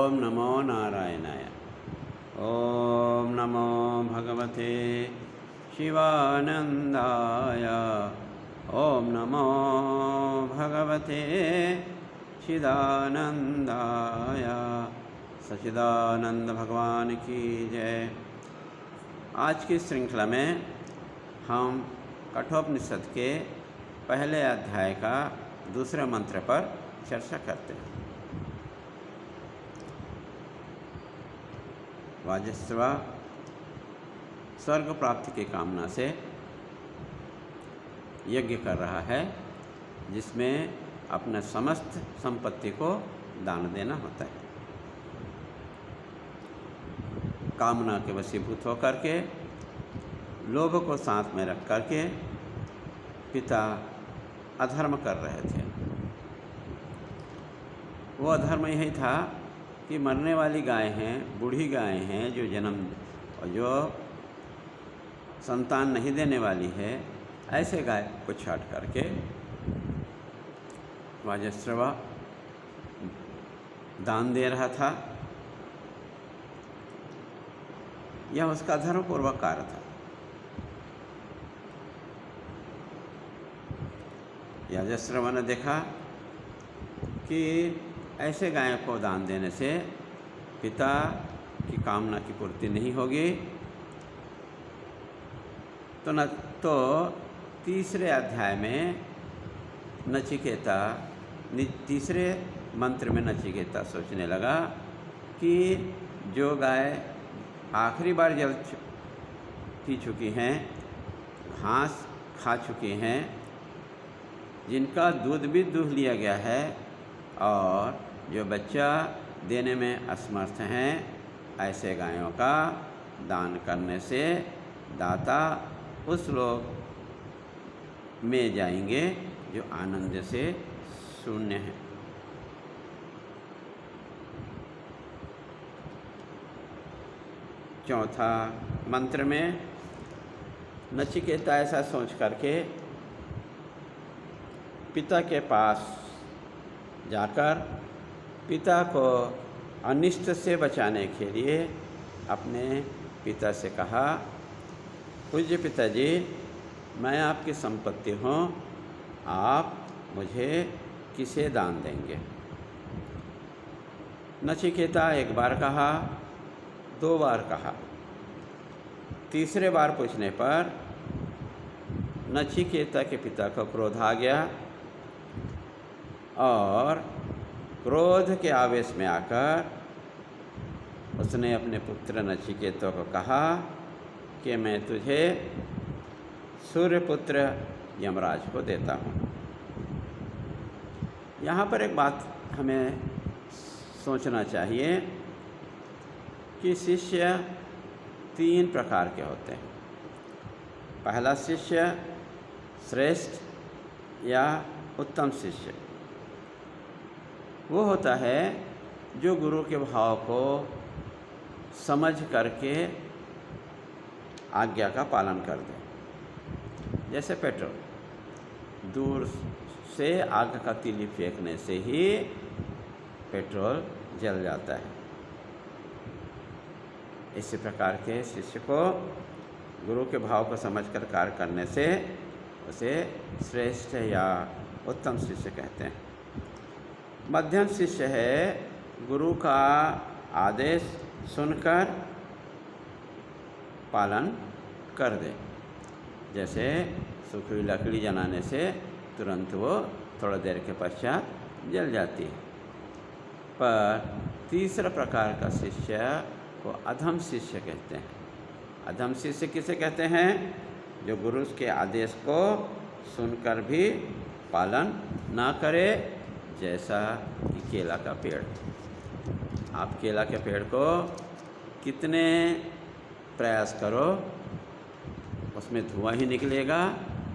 ओम नमो नारायणाय। ओम नमो भगवते शिवानंदाय। ओम नमो भगवते चिदानंदाय। सच्चिदानंद भगवान की जय। आज की श्रृंखला में हम कठोपनिषद के पहले अध्याय का दूसरे मंत्र पर चर्चा करते हैं। वाजस्व स्वर्ग प्राप्ति की कामना से यज्ञ कर रहा है, जिसमें अपने समस्त संपत्ति को दान देना होता है। कामना के वशीभूत होकर के, लोभ को साथ में रख करके पिता अधर्म कर रहे थे। वो अधर्म यही था कि मरने वाली गाय हैं, बूढ़ी गाय हैं, जो संतान नहीं देने वाली है, ऐसे गाय को छाट करके वाजस्रव दान दे रहा था। यह उसका धर्मपूर्वक कार्य था। वाजस्रव ने देखा कि ऐसे गाय को दान देने से पिता की कामना की पूर्ति नहीं होगी, तो तीसरे अध्याय में नचिकेता, तीसरे मंत्र में नचिकेता सोचने लगा कि जो गाय आखिरी बार जल पी चुकी हैं, घास खा चुकी हैं, जिनका दूध भी दूह लिया गया है और जो बच्चा देने में असमर्थ हैं, ऐसे गायों का दान करने से दाता उस लोक में जाएंगे जो आनंद से शून्य हैं। चौथा मंत्र में नचिकेता ऐसा सोच करके पिता के पास जाकर पिता को अनिष्ट से बचाने के लिए अपने पिता से कहा, पूज्य पिताजी, मैं आपकी संपत्ति हूँ, आप मुझे किसे दान देंगे? नचिकेता एक बार कहा, 2 बार कहा। तीसरे बार पूछने पर नचिकेता के पिता को क्रोध आ गया और क्रोध के आवेश में आकर उसने अपने पुत्र नचिकेता को कहा कि मैं तुझे सूर्यपुत्र यमराज को देता हूँ। यहाँ पर एक बात हमें सोचना चाहिए कि शिष्य 3 प्रकार के होते हैं। पहला शिष्य श्रेष्ठ या उत्तम शिष्य वो होता है जो गुरु के भाव को समझ करके आज्ञा का पालन कर दे। जैसे पेट्रोल, दूर से आग का तीली फेंकने से ही पेट्रोल जल जाता है। इसी प्रकार के शिष्य को गुरु के भाव को समझकर कार्य करने से उसे श्रेष्ठ या उत्तम शिष्य कहते हैं। मध्यम शिष्य है गुरु का आदेश सुनकर पालन कर दे। जैसे सूखी लकड़ी जलाने से तुरंत वो थोड़ा देर के पश्चात जल जाती है। पर तीसरा प्रकार का शिष्य को अधम शिष्य कहते हैं। अधम शिष्य किसे कहते हैं? जो गुरु के आदेश को सुनकर भी पालन ना करे। जैसा कि केला का पेड़, आप केला के पेड़ को कितने प्रयास करो, उसमें धुआं ही निकलेगा,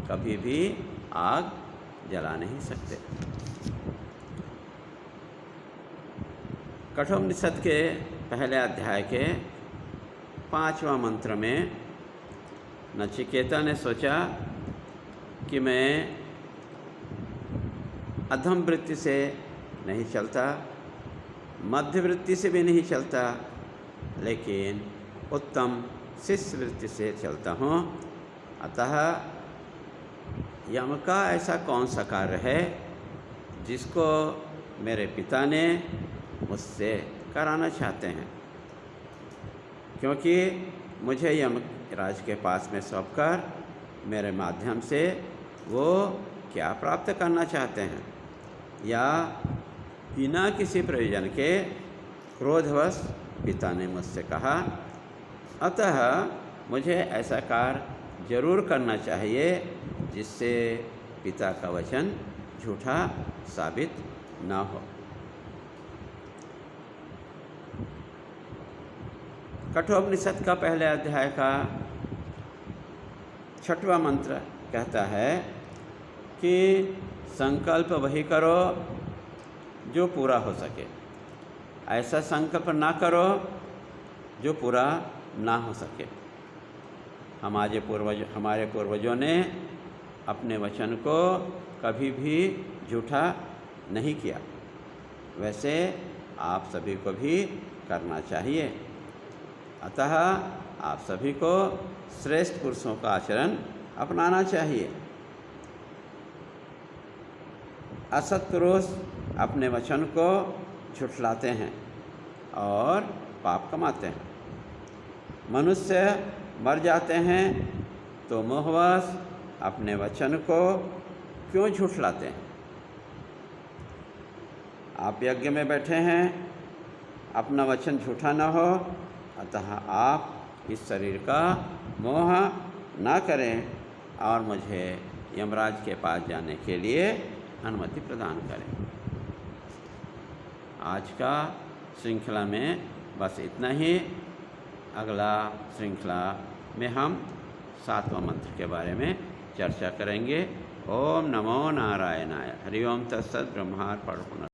कभी भी आग जला नहीं सकते। कठोपनिषद के पहले अध्याय के 5वां मंत्र में नचिकेता ने सोचा कि मैं अधम वृत्ति से नहीं चलता, मध्यवृत्ति से भी नहीं चलता, लेकिन उत्तम शिष्य वृत्ति से चलता हूँ। अतः यम का ऐसा कौन सा कार्य है जिसको मेरे पिता ने मुझसे कराना चाहते हैं, क्योंकि मुझे यमराज के पास में सौंपकर मेरे माध्यम से वो क्या प्राप्त करना चाहते हैं, या बिना किसी प्रयोजन के क्रोधवश पिता ने मुझसे कहा। अतः मुझे ऐसा कार्य जरूर करना चाहिए जिससे पिता का वचन झूठा साबित ना हो। कठोपनिषद का पहले अध्याय का 6वां मंत्र कहता है कि संकल्प वही करो जो पूरा हो सके, ऐसा संकल्प ना करो जो पूरा ना हो सके। हमारे पूर्वजों ने अपने वचन को कभी भी झूठा नहीं किया, वैसे आप सभी को भी करना चाहिए। अतः आप सभी को श्रेष्ठ पुरुषों का आचरण अपनाना चाहिए। असत पुरुष अपने वचन को झुठलाते हैं और पाप कमाते हैं। मनुष्य मर जाते हैं तो मोहवश अपने वचन को क्यों झुठलाते हैं। आप यज्ञ में बैठे हैं, अपना वचन झूठा न हो, अतः आप इस शरीर का मोह ना करें और मुझे यमराज के पास जाने के लिए अनुमति प्रदान करें। आज का श्रृंखला में बस इतना ही। अगला श्रृंखला में हम 7वां मंत्र के बारे में चर्चा करेंगे। ओम नमो नारायणाय। हरि ओम तत्सत। ब्रह्मार्पणमस्तु।